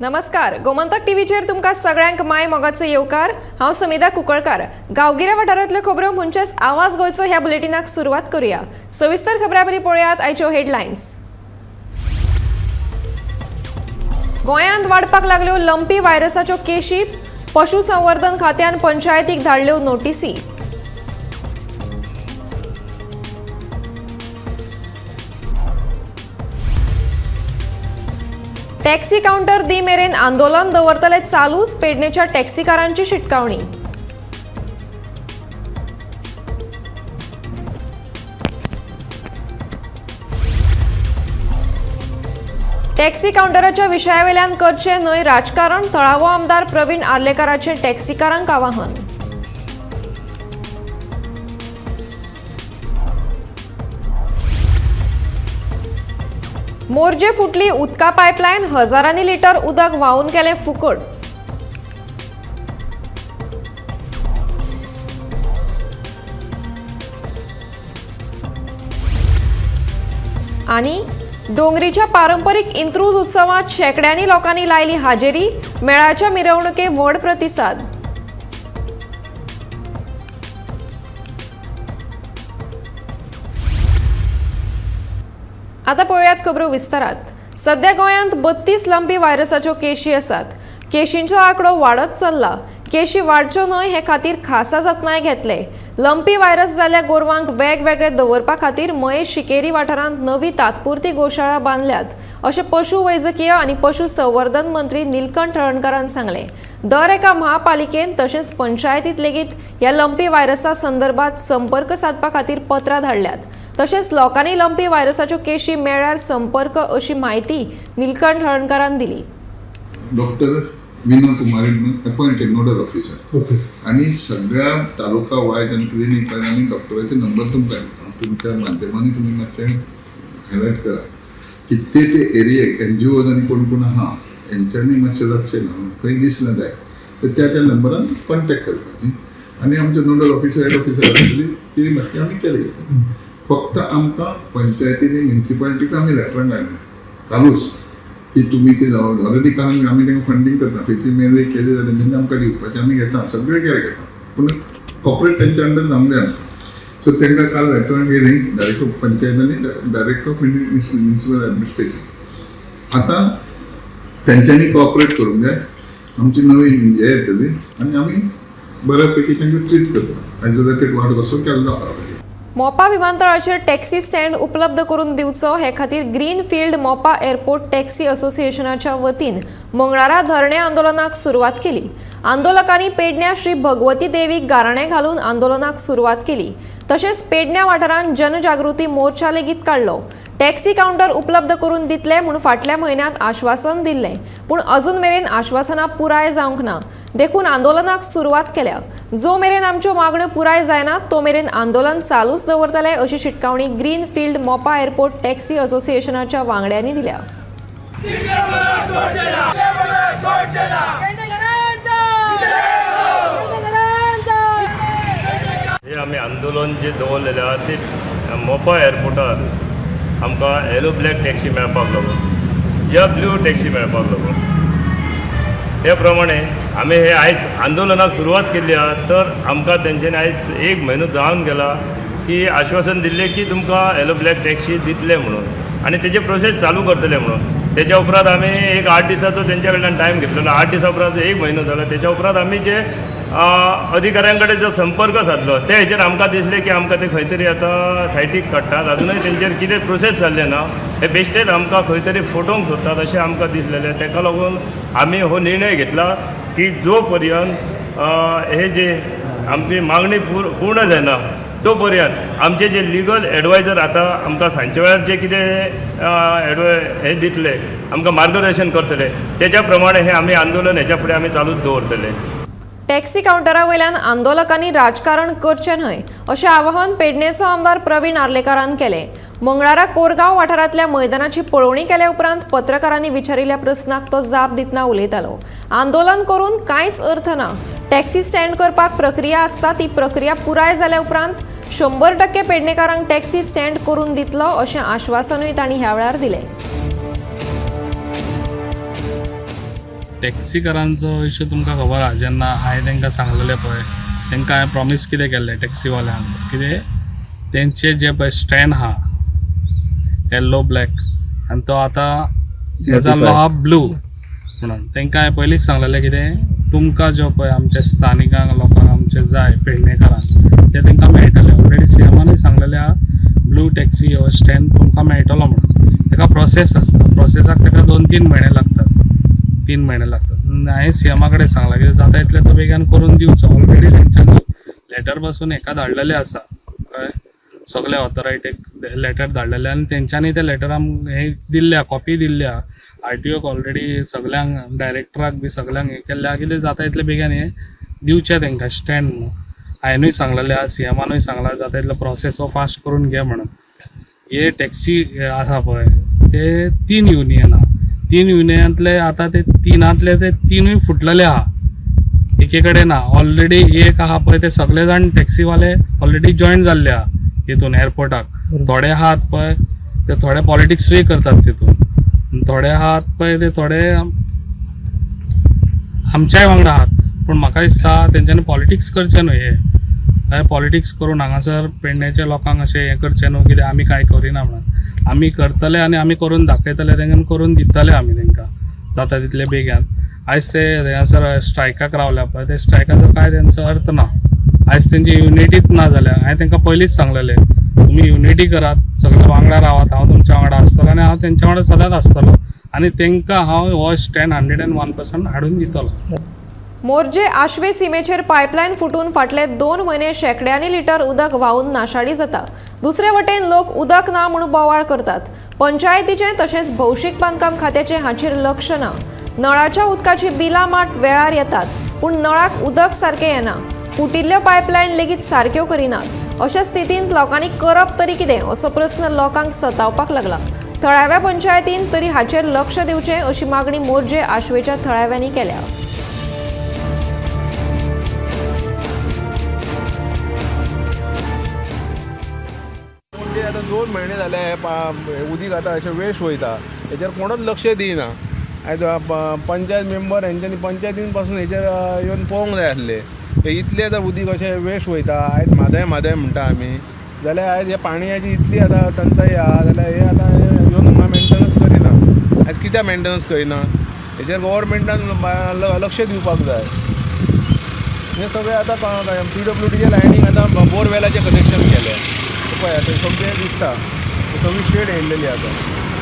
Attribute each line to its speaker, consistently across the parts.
Speaker 1: नमस्कार, गोमंतक टीव्हीचेर तुमकां सगळ्यांक माय मोगाचो येवकार। हांव समिता कुंकळकार। गांवगिऱ्या वाठारांतल्यो खबरो म्हणजेच आवाज गोंयचो ह्या बुलेटिनाक सुरवात करूया। सविस्तर खबरां पयलीं पळयात आयच्यो हेडलायन्स। गोंयांत वाडपाक लागल्यो लंपी व्हायरसाच्यो केशी। पशुसंवर्धन खात्यान पंचायतीक धाडल्यो नोटीसी। टॅक्सी काउंटर दी मेरेन आंदोलन दवरतले चालूच, पेडणेच्या टॅक्सीकारांची शिटकावणी। टॅक्सी काउंटराच्या विशयावेल्यान करचे न्हय राजकारण, थळावो आमदार प्रवीण आर्लेकराचे टॅक्सीकारांक आवाहन। मोर्जे फुटली उदका पायपलायन, हजारांनी लिटर उदक व्हांवून केलें फुकट। आनी डोंगरीच्या पारंपरीक इंत्रूज उत्सवात शेकड्यांनी लोकांनी लायली हाजेरी, मेळाच्या मिरवणुके व्हड प्रतिसाद। आता पळयात खबरो विस्तारात। सध्या गोंयांत 32 लंपी व्हायरसाच्यो केशी आसात। केशींचो आंकडो वाडत चल्ला। केशी वाडच्यो न्हय हे खातीर खासा जतनाय घेतले। लंपी व्हायरस जाल्ल्या गोरवांक वेगवेगळे दवरपा खातीर महेश शिकेरी वाठारांत नवी तात्पुरती गोशाळा बांदल्यात, अशें पशु वैजकीय आनी पशुसंवर्धन मंत्री निलकंठ हळर्णकारान सांगलें। दर एका महापालिकेन तशेंच पंचायतीत लेगीत ह्या लंपी व्हायरसा संदर्भात संपर्क साधपा खातीर पत्रां धाडल्यात। तशेंच लोकांनी लंपी व्हायरसाच्यो केशी मेळ्ळ्यार संपर्क अशी माहिती निलकंठ हळर्णकारान दिली।
Speaker 2: डॉक्टर मीना कुमारी म्हणून अपॉइंटेड नोडल ऑफिसर आणि सगळ्या तालुका वायज आणि क्लिनिक आणि डॉक्टराचे नंबर तुमकां दिता। तुमच्या माध्यमांनी तुम्ही मातशें हायलायट करा की ते एरियेक एनजीओज आणि कोण कोण आहा यांच्यांनी मातशें लक्ष घालून खंय दिसना जाय तर त्या नंबरान कॉन्टॅक्ट करपाची आणि आमचे नोडल ऑफिसर हेड ऑफिसर आसतली ती मातशी आमी केली। फक्त आमकां पंचायतीनी म्युनिसिपालिटीक आमी लेटरां धाडलें चालूच की तुम्ही ते ऑलरेडी कारण आमी तांकां फंडींग करता, खंयची मेल केली जाल्यार तेंचे आमकां दिवपाचें आमी घेता, सगळे केअर घेता, पूण कॉर्पोरेट तेंच्या अंडर जावंक जाय आमकां। सो तांकां काल लेटरां गेली डायरेक्ट ऑफ पंचायत आनी डायरेक्ट ऑफ म्युनिसिपल एडमिनिस्ट्रेशन। आतां तेंच्यांनी कॉपरेट करूंक जाय, आमची नवी हे येतली आनी आमी बऱ्या पैकी तांकां ट्रीट करता। आयसोलेटेड वार्ड कसो केल्लो आसा।
Speaker 1: मोपा विमानतळाचेर टॅक्सी स्टँड उपलब्ध करून दिवचो हे खातीर ग्रीनफिल्ड मोपा एअरपोर्ट टॅक्सी असोसिएशनाच्या वतीन मंगळारा धरणे आंदोलनाक सुरवात केली। आंदोलकांनी पेडण्या श्री भगवती देवीक गाराणें घालून आंदोलनाक सुरवात केली। तशेंच पेडण्या वाठारांत जनजागृती मोर्चा लेगीत काडलो। टॅक्सी काउंटर उपलब्ध करून दितले म्हूण फाटल्या म्हयन्यांत आश्वासन दिल्लें, पूण अजून मेरेन आश्वासनां पुराय जावंक ना। देखून आंदोलनाक सुरवात केल्या। जो मेरेन आमच्यो मागण्यो पुराय जायना तो मेरेन आंदोलन चालूच दवरतले अशी शिटकावणी ग्रीनफिल्ड मोपा एअरपोर्ट टॅक्सी असोसिएशनाच्या वांगड्यांनी दिल्या।
Speaker 3: आमी आंदोलन जे दवरलेलें आहा ते मोपा एअरपोर्टार आमकां येलो ब्लॅक टॅक्सी मेळपाक लागून या ब्लू टॅक्सी मेळपाक लागून त्या प्रमाणे आमी हे आयज आंदोलनाक सुरवात केल्ली आहा। तर आमकां तेंच्यांनी आयज 1 म्हयनो जावन गेला की आश्वासन दिल्लें की तुमकां येलो ब्लॅक टॅक्सी दितले म्हणून आनी तेजे प्रोसेस चालू करतले म्हणून। तेच्या उपरांत आमी एक 8 दिसाचो तेंच्या कडल्यान टायम घेतलेलो। 8 दिसा उपरांत 1 म्हयनो जाला। तेच्या उपरांत आमी जे अधिकाऱ्यां कडेन जो संपर्क साधलो त्या हेचेर आमकां दिसलें की आमकां ते खंय तरी आतां सायटीक काडटात, अजुनूय तेंचेर कितें प्रोसेस जाल्लें ना, हे बेश्टेच आमकां खंय तरी फटोवंक सोदतात अशें आमकां दिसलेलें। ताका लागून आमी हो निर्णय घेतला की जो पर्यंत हे जे आमची मागणी पूर्ण जायना तो पर्यंत आमचे जे लिगल एडवायजर आतां आमकां सांजचे वेळार जे कितें हे दितले आमकां मार्गदर्शन करतले तेच्या प्रमाणे हे आमी आंदोलन हेच्या फुडें आमी चालूच दवरतले।
Speaker 1: टॅक्सी काउंटरा वयल्यान आंदोलकांनी राजकारण करचें न्हय अशें आवाहन पेडणेचो आमदार प्रवीण आर्लेकरान केलें। मंगळारा कोरगांव वाठारांतल्या मैदानाची पळोवणी केल्या उपरांत पत्रकारांनी विचारिल्ल्या प्रस्नाक तो जाप दितना उलयतालो। आंदोलन करून कांयच अर्थ ना। टॅक्सी स्टँड करपाक प्रक्रिया आसता ती प्रक्रिया पुराय जाल्या उपरांत 100% पेडणेकारांक टॅक्सी स्टँड करून दितलो अशें आश्वासनूय तांणी ह्या वेळार दिलें।
Speaker 4: टॅक्सीकारांचो इशू तुमकां खबर आहा. जेन्ना हांवें तांकां सांगलेलें पळय, तांकां हांवें प्रॉमीस कितें केल्लें टॅक्सीवाल्यांक, कितें तेंचे जे पळय स्टँड आहा येल्लो ब्लॅक, आनी तो आतां हे जाल्लो आहा ब्लू म्हणून. तांकां हांवें पयलींच सांगलेलें कितें तुमकां जो पळय आमच्या स्थानिकांक लोकांक आमचे जाय पेडणेकारांक ते तांकां मेळटले. ऑलरेडी सीएमानूय सांगलेलें आहा ब्लू टॅक्सी हो स्टँड तुमकां मेळटलो म्हणून. ताका प्रोसेस आसता, प्रोसेसाक ताका 2-3 म्हयने लागतात, 3 म्हयने लागतात. हांवें सीएमा कडेन सांगलां की जाता तितले तो बेगीन करून दिवचो. ऑलरेडी तेंच्यांनी लेटर पासून हेका धाडलेलें आसा, कळ्ळें, सगळे ऑथॉरिटीक लेटर धाडलेलें आनी तेंच्यांनी ते लेटर हे दिल्ल्या, कॉपी दिल्ल्या RTOक ऑलरेडी सगळ्यांक, डायरेक्टराक बी सगळ्यांक हे केल्ल्या कितें जाता तितले बेगीन हे दिवचें तांकां स्टँड म्हणून. हांवेंनूय सांगलेलें आहा, सीएमानूय सांगलां जाता तितलो प्रोसेस हो फास्ट करून घे म्हणून. हे टॅक्सी आसा पळय ते 3 युनियन आहा. 3 युनियनांतले आतां ते 3 ते 3 फुटलेले आहा, एके कडेन ना. ऑलरेडी एक आहा पळय ते सगळे जाण टॅक्सीवाले ऑलरेडी जॉयन जाल्ले आहा हितून एअरपोर्टाक. थोडे आहात पळय ते थोडे पॉलिटिक्सूय करतात तितून, थोडे आहात पळय ते थोडे आमच्याय वांगडा आहात. पूण म्हाका दिसता तेंच्यांनी पॉलिटिक्स करचें न्हू. हे पॉलिटिक्स करून हांगासर पेडण्याच्या लोकांक अशें हें करचें न्हू कितें आमी कांय करिना म्हणून. आमी करतले आनी आमी करून दाखयतले, तांकां करून दितले आमी तांकां जाता तितले बेगीन. आयज ते हांगासर स्ट्रायकाक रावल्या पळय ते स्ट्रायकाचो कांय तेंचो अर्थ ना. आयज तेंची युनिटीच ना जाल्यार हांवें तांकां पयलींच सांगलेलें तुमी युनिटी करात, सगळे वांगडा रावात, हांव तुमच्या वांगडा आसतलो आनी हांव तेंच्या वांगडा सदांच आसतलो आनी तांकां हांव हो स्टँड 101% हाडून दितलो.
Speaker 1: मोर्जे आशवे सीमेचेर पायपलायन फुटून फाटले 2 म्हयने शेकड्यांनी लिटर उदक व्हांवून नाशाडी जाता. दुसरे वटेन लोक उदक ना म्हूण बोवाळ करतात. पंचायतीचे तशेंच भौशीक बांदकाम खात्याचे हाचेर लक्ष ना. नळाच्या उदकाची बिलां मात वेळार येतात पूण नळाक उदक सारकें येना. फुटिल्ल्यो पायपलायन लेगीत सारक्यो करिनात. अशा स्थितींत लोकांनी करप तरी कितें असो प्रस्न लोकांक सतावपाक लागला. थळाव्या पंचायतीन तरी हाचेर लक्ष दिवचें अशी मागणी मोर्जे आशवेच्या थळाव्यांनी केल्या.
Speaker 5: आता 2 महिने झाले उदीक आता अशें वेस्ट वयता, हेचेर कोणूच लक्ष दिना. आयज पंचायत मेंबर हेंच्यांनी पंचायतीन पासून हेचेर येवन पळोवंक जाय आसलें. इतलें जर उदीक अशें वेस्ट वयता, आयज म्हादय म्हणटा आमी, जाल्यार आयज हे पाणयाची इतली आतां टंचाई आहा जाल्यार हे आतां येवन हांगा मेंटेनन्स करिना. आयज कित्याक मेंटेनन्स करिना? हेचेर गव्हर्मेंटान लक्ष दिवपाक जाय. हे सगळें आतां PWDच्या लायनीक आतां बोरवेलाचें कनेक्शन केलें पळय. आतां सगळें दिसता सगळी स्टेट येयलेली आतां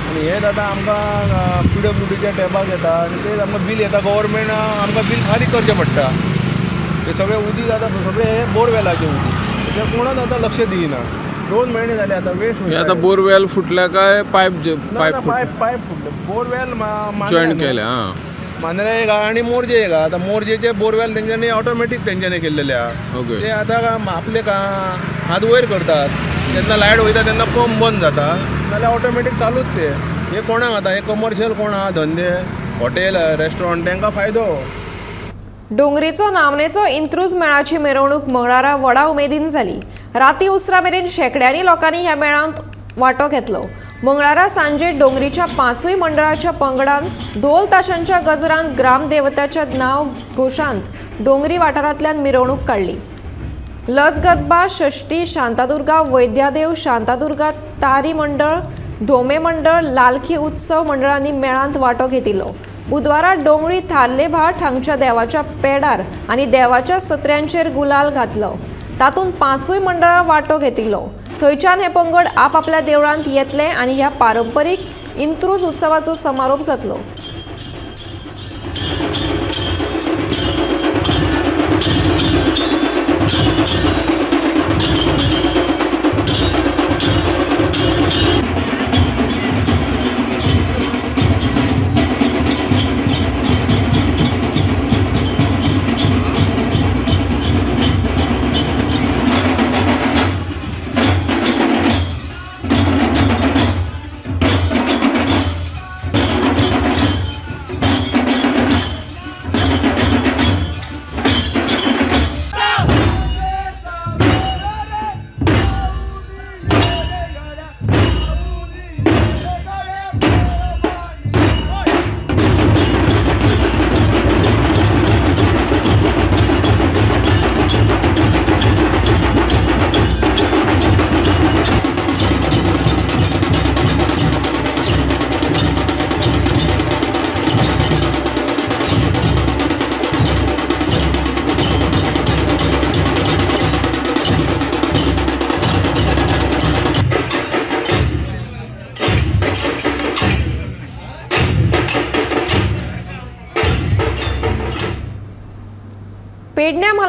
Speaker 5: आनी हेच आतां आमकां PWDच्या टॅबाक येता आनी तेच आमकां बील येता. गव्हर्मेंट आमकां बील फारीक करचें पडटा. हे सगळें उदीक आतां सगळें हे बोरवेलाचें उदीक, हेचेर कोणूच आतां लक्ष दिना. 2 महिने जाले आतां वेस्ट वयता.
Speaker 6: आतां बोरवेल फुटल्या काय पायप
Speaker 5: फुटले. बोरवेल
Speaker 6: जॉईन केले
Speaker 5: मांद्रे एक आनी मोरजे एक आहा. आतां मोरजेचे बोरवेल तेंच्यांनी ऑटोमॅटीक तेंच्यांनी केल्लेले आहा. ते आतां आपले हात वयर करतात, जेन्ना लायट वयता तेन्ना पंप बंद जाता जाल्यार ऑटोमॅटीक चालूच ते. हे कोणाक आतां हे कमर्शियल कोण आहा धंदे, हॉटेल रेस्टॉरंट तांकां फायदो.
Speaker 1: डोंगरेचो नामनेचो इंत्रूज मेळाची मिरवणूक मंगळारा व्हडा उमेदीन जाली. राती उसरा मेरेन शेकड्यांनी लोकांनी ह्या मेळांत वांटो घेतलो. मंगळारा सांजे डोंगरीच्या 5 मंडळाच्या पंगडान ढोल ताशांच्या गजरांत ग्रामदेवताच्या नांव घोशांत डोंगरी वाठारांतल्यान मिरवणूक काडली. लजगदबा, षष्टी, शांतादुर्गा, वैद्यादेव, शांतादुर्गा, तारी मंडळ, धोमे मंडळ, लालखी उत्सव मंडळांनी मेळांत वांटो घेतिल्लो. बुधवारा डोंगरी थार्ले भाट हांगच्या देवाच्या पेडार आनी देवाच्या सत्र्यांचेर गुलाल घातलो. तातूंत 5 मंडळां वांटो घेतिल्लो. थंयच्यान हे पंगड आपआपल्या देवळांत येतले आनी ह्या पारंपरीक इंत्रूज उत्सवाचो समारोप जातलो.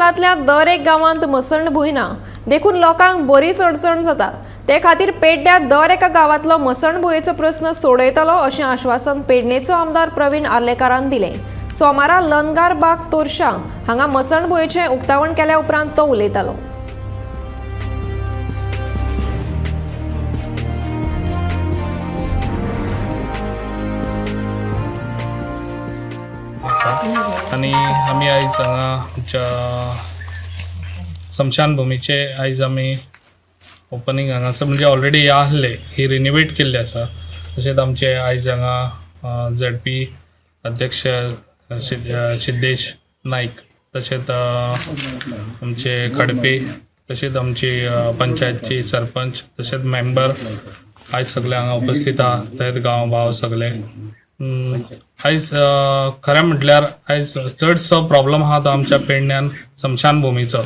Speaker 1: मंडळातल्या दर एक गावांत मसणभूंय ना, देखून लोकांक बरीच अडचण जाता। ते खातीर पेडण्या दर एका गावांतलो मसणभुंयेचो प्रस्न सोडयतलो अशें आश्वासन पेडणेचो आमदार प्रवीण आर्लेकारान दिलें। सोमारा लनगार बाग तोरशा हांगा मसणभुंयेचें उक्तावण केल्या उपरांत तो उलयतालो।
Speaker 4: आणि आम्ही आयज हांगा आमच्या स्मशानभूमीचे आयज आमी ओपनिंग हांगासर म्हणजे ऑलरेडी आहले ही रिनोवेट केल्ली आसा। तशेंच आमचे आयज हांगा ZP अध्यक्ष सिद्धेश नाईक, तशेंच आमचे खडपे, तशेंच आमची पंचायतची सरपंच, तशेंच मेंबर आयज सगळे हांगा उपस्थित आहा। तेच गांव भाव सगळे आयज खरें म्हटल्यार आयज चडसो प्रॉब्लम आहा तो आमच्या पेडण्यान स्मशानभूमीचो,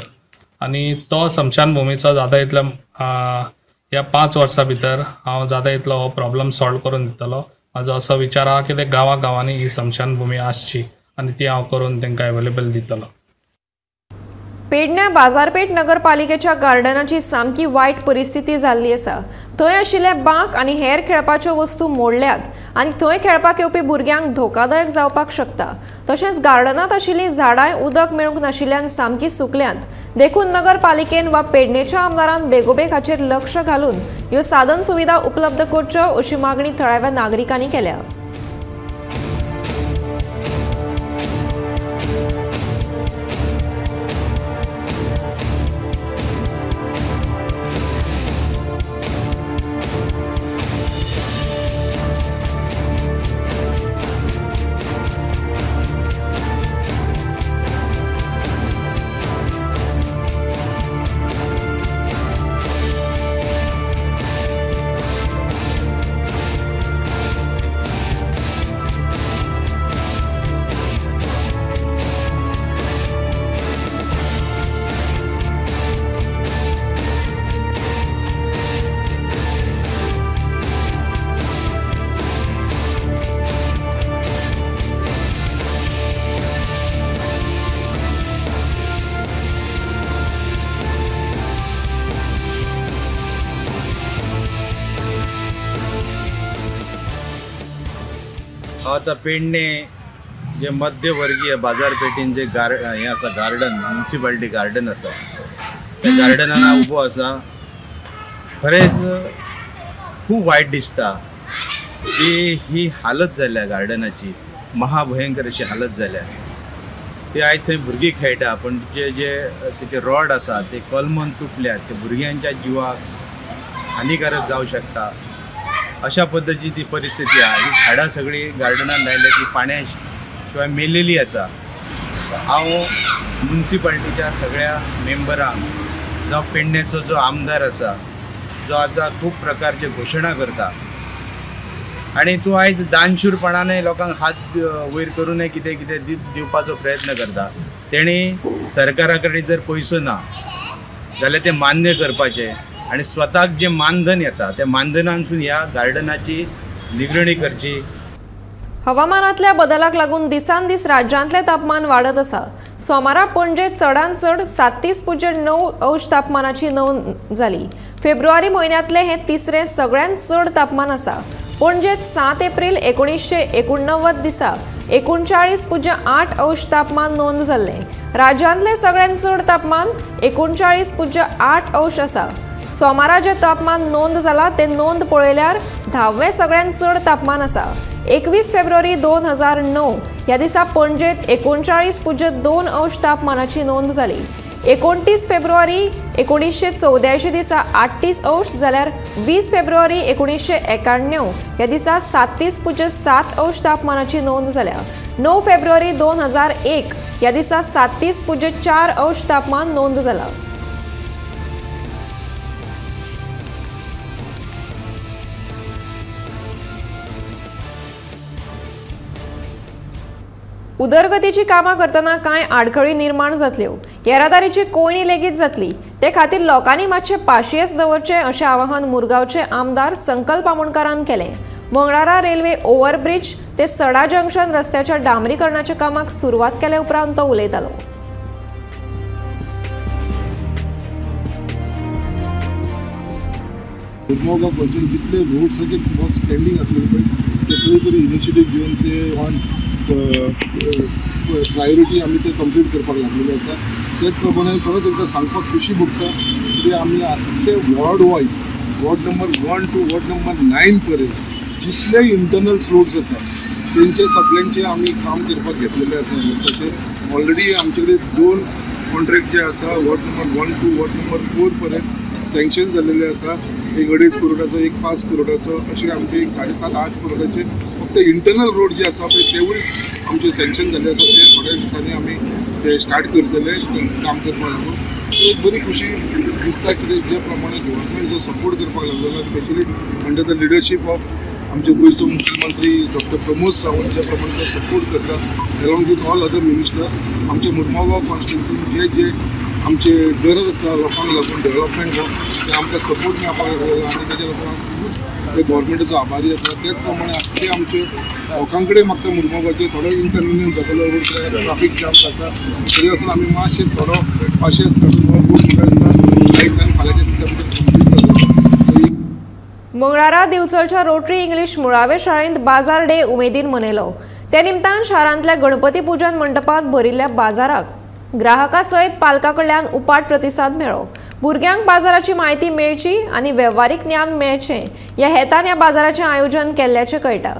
Speaker 4: आणि तो स्मशानभूमीचो जाता इतल्या ह्या 5 वर्सां भितर हांव जाता इतलो हो प्रॉब्लम सॉल्व करून दितलो। म्हाजो असो विचार आहा की ते गांवांनी ही स्मशानभूमी आसची आणि ती हांव करून तांकां अवेलेबल दितलो।
Speaker 1: पेडण्या बाजारपेठ नगरपालिकेच्या गार्डनाची सामकी वायट परिस्थिती जाल्ली आसा। थंय आशिल्ले बांक आनी हेर खेळपाच्यो वस्तू मोडल्यात आनी थंय खेळपाक येवपी भुरग्यांक धोकादायक जावपाक शकता। तशेंच गार्डनांत आशिल्लीं झाडांय उदक मेळूंक नाशिल्ल्यान सामकी सुकल्यांत। देखून नगरपालिकेन वा पेडणेच्या आमदारान बेगोबेग हाचेर लक्ष घालून ह्यो साधन सुविधा उपलब्ध करच्यो अशी मागणी थळाव्या नागरिकांनी केल्या।
Speaker 7: आता पेडणे जे मध्यवर्गीय बाजारपेठेन जे हे आसा गार्डन, म्युनिसिपालिटी गार्डन आसा, त्या गार्डनान हांव उबो आसा। खरेंच खूब वायट दिसता की ही हालत जाल्या गार्डनाची, महाभयंकर अशी हालत जाल्या। ते आयज थंय भुरगीं खेळटा पण तिचे रॉड आसा ते कलमन तुटल्यात, ते भुरग्यांच्या जिवाक हानिकारक जावं शकता। अशा पद्धतीची ती परिस्थिती आहे। ही झाडां सगळी गार्डनान लायल्या ती पाण्या शिवाय मेलेली आसा। हांव म्युनिसिपालिटीच्या सगळ्या मेंबरांक, जावं पेडण्याचो जो आमदार आसा, जो आतां खूब प्रकारचे घोशणा करता आणि तूं आयज दानशूरपणाने लोकांक हात वयर करूनय कितें कितें दिवपाचो प्रयत्न करता। तेणी सरकारा कडेन जर पयसो ना जाल्यार ते मान्य करपाचें आणि स्वताक जे मानधन येता त्या मानधनांसून ह्या गार्डनाची निगराणी करची।
Speaker 1: हवामानातल्या बदलाक लागून दिसान दीस राज्यांतले तापमान वाढत आसा। सोमारा पणजेत चडांत चड 37.9 अंश तापमानाची नोंद जाली। फेब्रुवारी म्हयन्यांतले हे तिसरे सगळ्यांत चड तापमान आसा। पणजेत 7 एप्रिल 1989 दिसा 39.8 अंश तापमान नोंद जाल्ले। राज्यांतले सगळ्यांत चड तापमान 39.8 अंश आसा। सोमारा जे तापमान नोंद जाला ते नोंद पळयल्यार 10वें सगळ्यांत चड तापमान आसा। 21 फेब्रुवारी 2009 ह्या दिसा पणजेत 39.2 अंश तापमानाची नोंद जाली। 29 फेब्रुवारी 1984 दिसा 38 अंश जाल्यार 20 फेब्रुवारी 1991 ह्या दिसा 37.7 अंश तापमानाची नोंद जाल्या। 9 फेब्रुवारी 2001 ह्या दिसा 37.4 अंश तापमान नोंद जाला। उदरगतीची कामां करतना कांय आडखळी निर्माण जातल्यो, येरादारीची कोयणी लेगीत जातली, ते खातीर लोकांनी मातशें पाशियेंस दवरचें अशें आवाहन मुरगांवचे आमदार संकल्प आमोणकारान केलें। मंगळारा रेल्वे ओव्हरब्रिज ते सडा जंक्शन रस्त्याच्या डांबरीकरणाच्या कामाक सुरवात केले उपरांत तो उलयतालो।
Speaker 8: मोगाव खंयच्यान जितले रोड्साचे वर्क्स पेंडींग आसले पळय ते खंय तरी इनिशिएटीव घेवन ते ऑन प्रायोरिटी आमी ते कंप्लीट करपाक लागलेले आसा. तेच प्रमाणे परत एकदा सांगपाक खुशी भोगता की आमी आख्खे ward wise ward number 1 to ward number 9 पर्यंत जितले इंटरनल रोड्स आसा तेंचे सगळ्यांचे आमी काम करपाक घेतलेले आसा. वर्साचे ऑलरेडी आमचे कडेन 2 कॉन्ट्रॅक्ट जे आसा ward number 1 to ward number 4 पर्यंत सँक्शन जाल्लेले आसा. एक 2.5 करोडाचो, एक 5 करोडाचो अशे आमचे एक 7.5-8 करोडाचे फक्त इंटरनल रोड जे आसा पळय तेवूय आमचे सँक्शन जाल्ले आसा. ते थोड्या दिसांनी आमी ते स्टार्ट करतले काम करपाक लागून. एक बरी खुशी दिसता की जे प्रमाणे गव्हर्मेंट जो सपोर्ट करपाक लागलेलो specially under the leadership of आमचे गोयचो मुख्यमंत्री डॉक्टर प्रमोद सावंत ज्या प्रमाणे तो सपोर्ट करता along with all other ministers. आमचे मुर्मुगांव कॉन्स्टिट्युन्सीन जे आमचे गरज आसा लोकांक लागून डेव्हलपमेंट हो ते आमकां सपोर्ट मेळपाक लागलेलो आनी तेज्या लागून ते गव्हर्मेंटाचो आभारी आसा. त्याच प्रमाणे आख्खे आमचे लोकां कडेन मागता मुर्मुगांवचे थोडो इनकन्विनियन्स जातालो, ट्राफीक जाम जाता तरी आसून आमी मातशें थोडो पाशेंस काडून हो रूट म्हाका दिसता आयज आनी फाल्यांच्या दिसा भितर कंप्लीट जातलो.
Speaker 1: मंगळारा दिवचलच्या रोटरी इंग्लीश मुळावे शाळेंत बाजार डे उमेदीन मनयलो. ते निमतान शारांतल्या गणपती पूजन मंडपांत भरिल्ल्या बाजाराक ग्राहकां सयत पालकां कडल्यान उपाट प्रतिसाद मेळ्ळो. भुरग्यांक बाजाराची म्हायती मेळची आनी वेव्हारीक ज्ञान मेळचें ह्या हेतान ह्या बाजाराचें आयोजन केल्ल्याचें कळटा.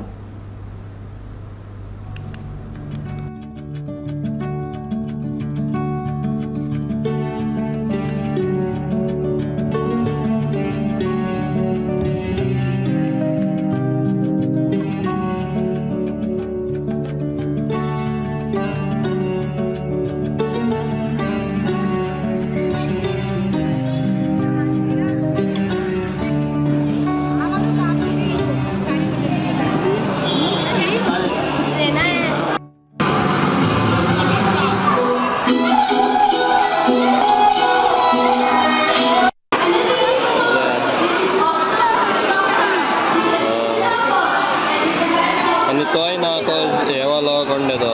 Speaker 9: तोय ना तो हे वालो कोण देतो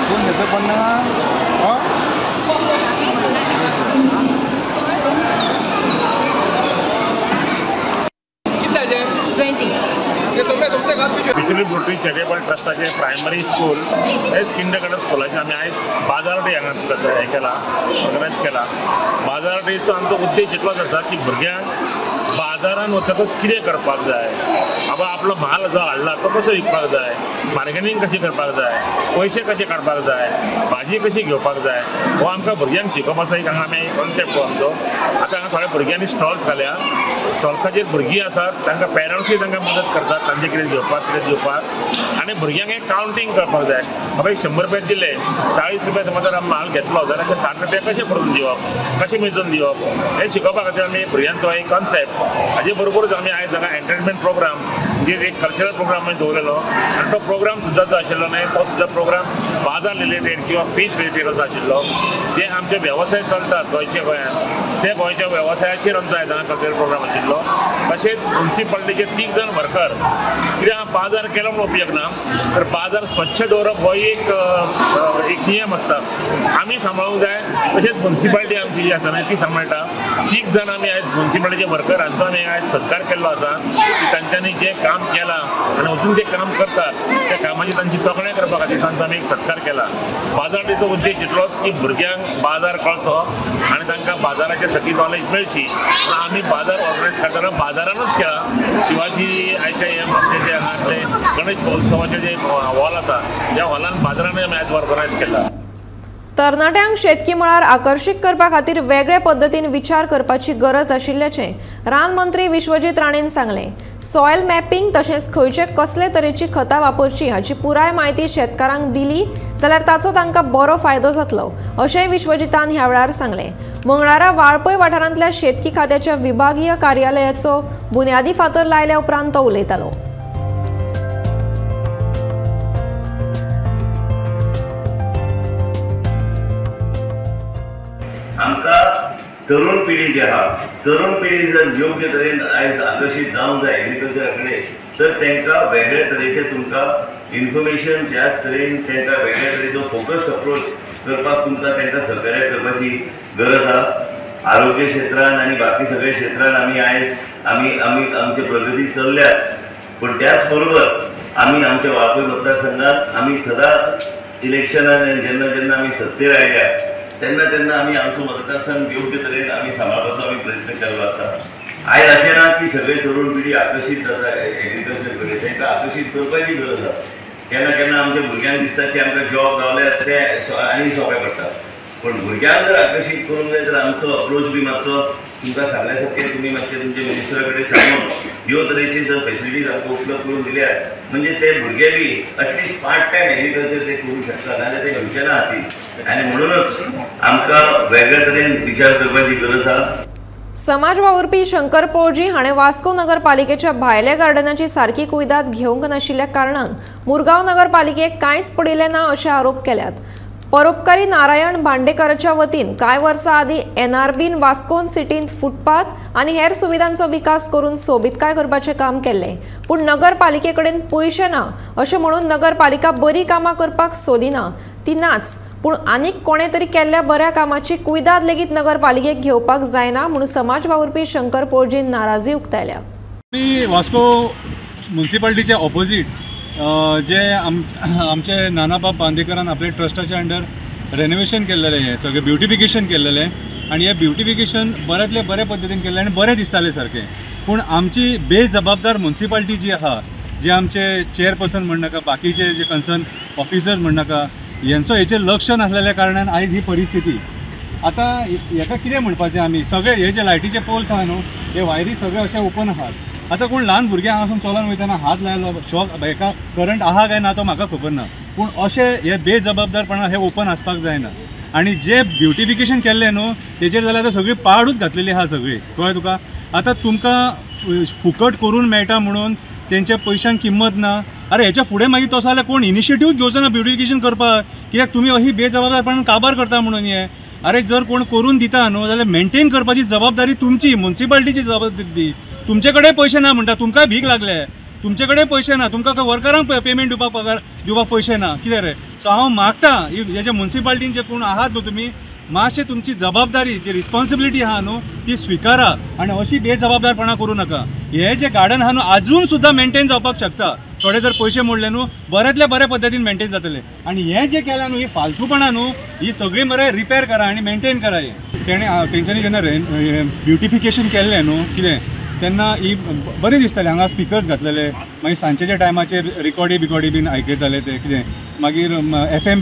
Speaker 5: कोण देतो पण ना
Speaker 10: Bicholim rotary charitable ट्रस्टाचे primary school हेच किंडरगार्टन स्कूलाचे आमी आयज बाजार डे हांगा हे केला ऑर्गनायज केला. बाजार डेचो आमचो उद्देश इतलोच आसा की भुरग्यांक बाजारान वतकच कितें करपाक जाय, बाबा आपलो म्हाल जो हाडला तो कसो विकपाक जाय, मार्केटींग कशी करपाक जाय, पयशे कशे काडपाक जाय, भाजी कशी घेवपाक जाय हो आमकां भुरग्यांक शिकोवपाचो एक हांगा आमी कॉन्सेप्ट आमचो. आतां हांगा थोड्या भुरग्यांनी स्टॉल्स घाल्या. स्टॉल्साचेर भुरगीं आसात तांकां पेरंट्सूय तांकां मदत करतात तांचे कितें घेवपाक कितें दिवपाक आनी भुरग्यांक एक कावंटींग करपाक जाय. बाबा 100 रुपया दिले 40 रुपया समज जर माल घेतलो जाल्यार ते 60 रुपया कशे भरून दिवप, कशें मेजून दिवप हें शिकोवपा खातीर आमी भुरग्यांचो एक कॉन्सेप्ट. हाजे बरोबरूच आमी आयज हांगा एंटरटेनमेंट प्रोग्राम म्हणजे एक कल्चरल प्रोग्राम आमी दवरलेलो आनी तो प्रोग्राम सुद्दां जो आशिल्लो न्हय तो सुद्दां प्रोग्राम बाजार रिलेटेड किंवा फीश रिलेटेड असो आशिल्लो. जे आमचे वेवसाय चलतात गोंयच्या गोंयांत ते गोंयच्या वेवसायाचेर आमचो आयज हांगा कल्चरल प्रोग्राम आशिल्लो. तशेंच म्युन्सिपालिटीचे 3 जाण वर्कर कित्याक बाजार केलो म्हणून उपयोग ना तर बाजार स्वच्छ दवरप हो एक नियम आसता आमी सांबाळूंक जाय. तशेंच म्युन्सिपालिटी आमची जी आसा न्हय ती सांबाळटा. 3 जाण आमी आयज म्युन्सिपालिटीचे वर्कर हांचो आमी आयज सत्कार केल्लो आसा की तांच्यांनी जे काम केलां आनी अजून जे काम करतात त्या कामाची तांची तोखणाय करपा खातीर तांचो आमी एक सत्कार केला. बाजार डेचो उद्देश इतलोच की भुरग्यांक बाजार कळचो आनी तांकां बाजाराचे सगळी नॉलेज मेळची. आमी बाजार ऑर्गनायज करतना बाजारानूच केला. शिवाजी आयचे आमचे जे हांगातले गणेश महोत्सवाचे जे हॉल आसा त्या हॉलान बाजारानूय आमी आयज ऑर्गनायज केला.
Speaker 1: तरणाट्यांक शेतकी मळार आकर्षीत करपा खातीर वेगळे पद्दतीन विचार करपाची गरज आशिल्ल्याचें रान मंत्री विश्वजीत राणेन सांगलें. सॉयल मॅपिंग तशेंच खंयचे कसले तरेची खतां वापरची हाची पुराय म्हायती शेतकारांक दिली जाल्यार ताचो तांकां बरो फायदो जातलो अशेंय विश्वजितान ह्या वेळार सांगलें. मंगळारा वाळपय वाठारांतल्या शेतकी खात्याच्या विभागीय कार्यालयाचो बुन्यादी फातर लायल्या उपरांत तो उलयतालो.
Speaker 11: आमकां तरुण पिढी जी आहा तरुण पिढी जर योग्य तरेन आयज आकर्शीत जावंक जाय एग्रीकल्चरा कडेन तर तांकां वेगळे तरेचे तुमकां इन्फॉर्मेशन त्याच तरेन तांकां वेगळे तरेचो फोकस अप्रोच करपाक तुमकां तांकां सहकार्य करपाची गरज आहा. आरोग्य क्षेत्रान आणि बाकी सगळ्या क्षेत्रान आम्ही आमची प्रगती चल्ल्याच, पण त्याच बरोबर आम्ही आमच्या वाळपय मतदारसंघात आम्ही सदा इलेक्शनान जेन्ना आम्ही सत्तेर आयल्या तेन्ना आम्ही आमचो मतदारसंघ योग्य तरेन आम्ही सांबाळपाचो आम्ही प्रयत्न केल्लो आसा. आयज अशें ना की सगळे तरुण पिढी आकर्शीत जाता एग्रीकल्चर कडेन, तांकां आकर्शीत करपाची गरज आसा. केन्ना केन्ना आमच्या भुरग्यांक दिसता की आमकां जॉब गावल्यार ते आनी सोंपें पडटा, पण भुरग्यांक जर आकर्शीत करूंक जाय तर आमचो अप्रोच बी मातसो तुमकां सांगल्या सारकें तुमी मातशें तुमच्या मिनिस्टरा कडेन सांगून ह्यो तरेची जर फेसिलिटीज आमकां उपलब्ध करून दिल्यार म्हणजे ते भुरगे बी एटलिस्ट पार्ट टायम एग्रीकल्चर ते करूंक शकतात, नाजाल्यार ते घेवचे ना हाती. आनी म्हणूनच आमकां वेगळ्या तरेन विचार करपाची गरज आसा.
Speaker 1: समाज वावुरपी शंकर पोळजी हाणें वास्को नगरपालिकेच्या भायल्या गार्डनाची सारकी कुयदाद घेवंक नाशिल्ल्या कारणान मुरगांव नगरपालिकेक कांयच पडिल्लें ना अशे आरोप केल्यात. परोपकारी नारायण भांडेकराच्या वतीन कांय वर्सां आदीं NRBन वास्कोन सिटींत फुटपाथ आनी हेर सुविधांचो विकास करून सोबीतकाय करपाचें काम केल्लें, पूण नगरपालिके कडेन पयशे ना अशें म्हणून नगरपालिका बरी कामां करपाक सोदिना ती नाच, पूण आनीक कोणे तरी केल्ल्या बऱ्या कामाची कुयदाद लेगीत नगरपालिकेक घेवपाक जायना म्हणून समाज वावुरपी शंकर पोळजीन नाराजी उक्तायल्या.
Speaker 12: वास्को म्युनिसिपालिटीच्या ऑपोजीट जे आमचे नानाबाब बांदेकरान आपले ट्रस्टाच्या अंडर रेनोवेशन केल्लेलें, हें सगळें ब्युटिफिकेशन केल्लेलें आनी हें ब्युटिफिकेशन बऱ्यांतले बरे पद्दतीन केल्लें आनी बरें दिसतालें सारकें. पूण आमची बेजबाबदार म्युनिसिपालिटी जी आहा, जे आमचे चेअरपर्सन म्हणनाका, बाकीचे जे कन्सर्न ऑफिसर्स म्हणनाका, यांचो हेचेर लक्ष नासलेल्या कारणान आयज ही परिस्थिती. आतां हेका कितें म्हणपाचें आमी, सगळे हे जे लायटीचे पोल्स आहा न्हू, हे वायरी सगळे अशे ओपन आहात. आतां कोण ल्हान भुरग्यांक हांगासून चलोन वयतना हात लायलो, शॉक हेका करंट आहा काय ना तो म्हाका खबर ना, पूण अशे हे बेजबाबदारपणान हे ओपन आसपाक जायना. आनी जे ब्युटिफिकेशन केल्लें न्हू तेजेर जाल्यार आतां सगळी पाडूच घातलेली आहा सगळी, कळ्ळें तुका. आतां तुमकां फुकट करून मेळटा म्हणून तेंच्या पयशांक किंमत ना. अरे हेच्या फुडें मागीर तसो जाल्यार कोण इनिशिएटीव घेवचो ना ब्युटिफिकेशन करपाक, कित्याक तुमी अशी बेजबाबदारपणान काबार करता म्हणून हे. अरे जर कोण करून दिता न्हू जाल्यार मेंटेन करपाची जबाबदारी तुमची, म्युनिसिपालिटीची जबाबदारी ती. तुमचे कडेन पयशे ना म्हणटा, तुमकां भीक लागले, तुमचे कडेन पयशे ना, तुमकां वर्करांक पेमेंट दिवपाक पगार दिवपाक पयशे ना, कितें रे. सो हांव मागतां हेच्या म्युनिसिपालिटीन जे कोण आहात न्हू तुमी, मातशें तुमची जबाबदारी जी रिस्पॉन्सिबिलिटी आहा न्हू ती स्विकारा आनी अशी बेजबाबदारपणां करूं नाका. हे जे गार्डन आहा न्हू आजून सुद्दां मेंटेन जावपाक शकता, थोडे जर पयशे मोडले न्हू बऱ्यांतल्या बऱ्या पद्दतीन मेंटेन जातले. आनी हे जे केलां न्हू ही फालतूपणां न्हू ही सगळी मरे रिपेर करा आनी मेंटेन करा. तेंच्यांनी जेन्ना ब्युटिफिकेशन केल्लें न्हू कितें तेन्ना ही बरें दिसतालें, हांगा स्पिकर्स घातलेले, मागीर सांजेच्या टायमाचेर रिकॉर्डी बीन आयकयताले ते कितें, मागीर FM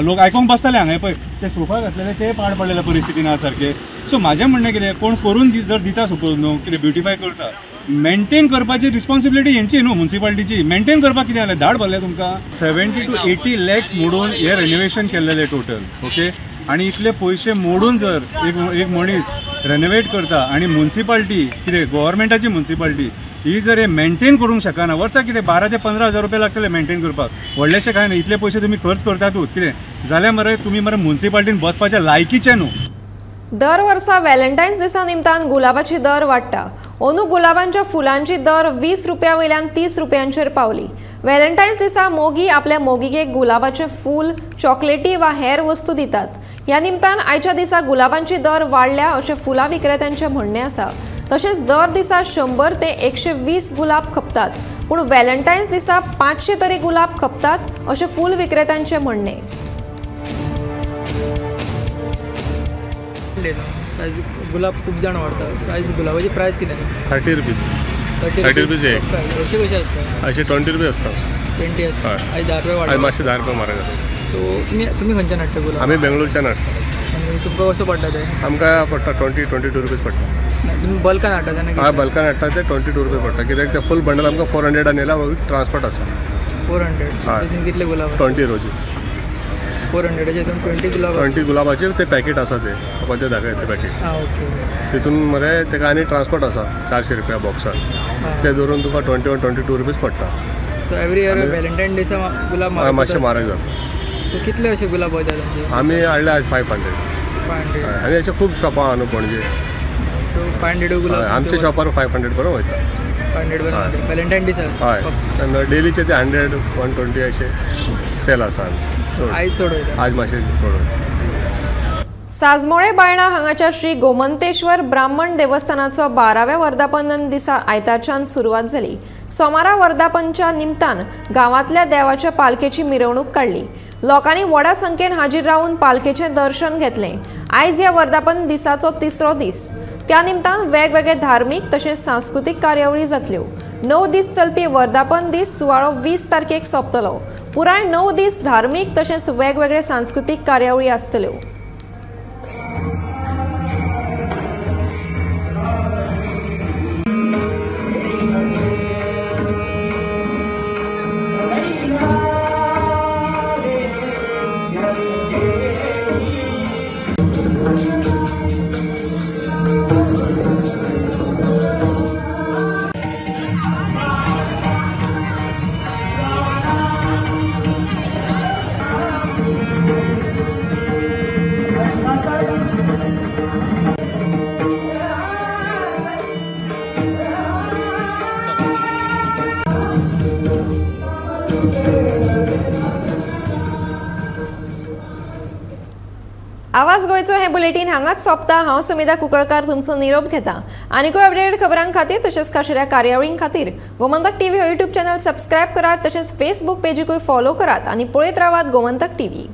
Speaker 12: लोक आयकूंक बसताले हांगा पळय ते सोफा घातलेले ते पाड पडलेल्या परिस्थितीन आसा सारके. सो म्हाजें म्हणणें कितें, कोण करून जर दिता सपोज न्हू कितें ब्युटिफाय करता, मेंटेन करपाची रिस्पॉन्सिबिलिटी हेंची न्हू म्युनिसिपालिटीची. मेंटेन करपाक कितें जालें, धाड भरलें तुमकां. 70 to 80 lakhs मोडून हे रेनोवेशन केल्लेलें टोटल, ओके. आनी इतले पयशे मोडून जर एक मनीस रेनोवेट करता आनी म्युनिसिपालिटी कितें गव्हर्मेंटाची म्युनिसिपालिटी ही जर हे मेंटेन करूंक शकना, वर्सा कितें 12 ते 15 हजार रुपया लागतले मेंटेन करपाक, व्हडलेशें कांय ना. इतले पयशे तुमी खर्च करतातूच कितें जाल्यार मरे तुमी मरे म्युनिसिपालिटीन बसपाचे लायकीचे न्हू.
Speaker 1: दर वर्सा व्हॅलेंटायन्स दिसा निमतान गुलाबाची दर वाडटा. अंदू गुलाबांच्या फुलांची दर 20 रुपया वयल्यान 30 रुपयांचेर पावली. व्हॅलेंटायन्स दिसा मोगी आपल्या मोगीक गुलाबाचें फूल, चॉकलेटी वा हेर वस्तू दितात. ह्या निमतान आयच्या दिसा गुलाबांची दर वाडल्या अशें फुलां विक्रेत्यांचें म्हणणें आसा. तशेंच दर दिसा 100 ते 120 गुलाब खपतात, पूण व्हॅलेंटायन्स दिसा 500 तरी गुलाब खपतात अशें फूल विक्रेत्यांचें म्हणणें.
Speaker 13: सायज गुलाब खूप जाण व्हरता. सायज गुलाबाची प्रायस कितें?
Speaker 14: 30 रुपीज.
Speaker 13: 30 रुपीज
Speaker 14: एक.
Speaker 13: अशें कशें आसता?
Speaker 14: अशें 20 रुपये आसता.
Speaker 13: 20 आसता. आयज 10 रुपया वाडला.
Speaker 14: मातशें 10 रुपया म्हारग आसा.
Speaker 13: सो तुमी खंयच्यान हाडटा गुलाब?
Speaker 14: आमी बेंगलोरच्यान हाडटा.
Speaker 13: आनी तुमकां कसो पडटा ते?
Speaker 14: आमकां पडटा 22 रुपीज पडटा.
Speaker 13: तुमी बल्कान हाडटा तेन्ना?
Speaker 14: हय बल्कान हाडटा ते 22 रुपये पडटा, कित्याक ते फूल बंडल आमकां 400 येयला ट्रान्सपोर्ट आसा.
Speaker 13: 400. हय कितले गुलाब?
Speaker 14: 20 रोजीस.
Speaker 13: 400चे 20 गुलाब.
Speaker 14: 20 गुलाबाचेर ते पॅकेट आसा ते पद्दत दाखयता पॅकेट.
Speaker 13: ओके.
Speaker 14: तितून मरे तेका आनी ट्रान्सपोर्ट आसा 400 रुपया बॉक्सान, ते धरून तुका 22 रुपीज पडटा.
Speaker 13: So every year Valentine Desa गुलाब
Speaker 14: मातशें म्हारग जाता.
Speaker 13: सो कितले अशे गुलाब वयता तुमचे?
Speaker 14: आमी हाडले आज 500. आनी अशे खूब शॉपां आहा न्हू पणजे.
Speaker 13: सो 500 गुलाब
Speaker 14: आमच्या शॉपार 500 पर्यंत वयता.
Speaker 13: 500 पर्यंत व्हॅलेंटायन डेसा?
Speaker 14: हय. तेन्ना डेलीचे ते 100, 120 अशे सेल आसा.
Speaker 13: आयज चड वयता?
Speaker 14: आज मातशें चड वयता.
Speaker 1: साजमोळे बायणा हांगाच्या श्री गोमंतेश्वर ब्राह्मण देवस्थानाचो 12व्या वर्धापन दिसा आयतारच्यान सुरवात जाली। सोमारा वर्धापनच्या निमतान गांवांतल्या देवाच्या पालखेची मिरवणूक काडली। लोकांनी व्हडा संख्येन हाजीर रावन पालखेचें दर्शन घेतलें। आयज ह्या वर्धापन दिसाचो तिसरो दीस। त्या निमतान वेगवेगळे धार्मीक तशेंच सांस्कृतीक कार्यावळी जातल्यो। 9 दीस चलपी वर्धापन दीस सुवाळो 20 तारखेक सोंपतलो। पुराय 9 दीस धार्मीक तशेंच वेगवेगळे सांस्कृतीक कार्यावळी आसतल्यो। आवाज गोयचो हे बुलेटिन हांगाच सोंपता। हांव समिधा कुंकळकार तुमचो निरोप घेता। आनीकूय अपडेट खबरां खातीर तशेंच खाशेल्या कार्यावळीं खातीर गोमंतक टीव्ही हो यूट्यूब चॅनल सबस्क्रायब करात तशेंच फेसबूक पेजीकूय फॉलो करात आनी पळयत रावात गोमंतक टीव्ही।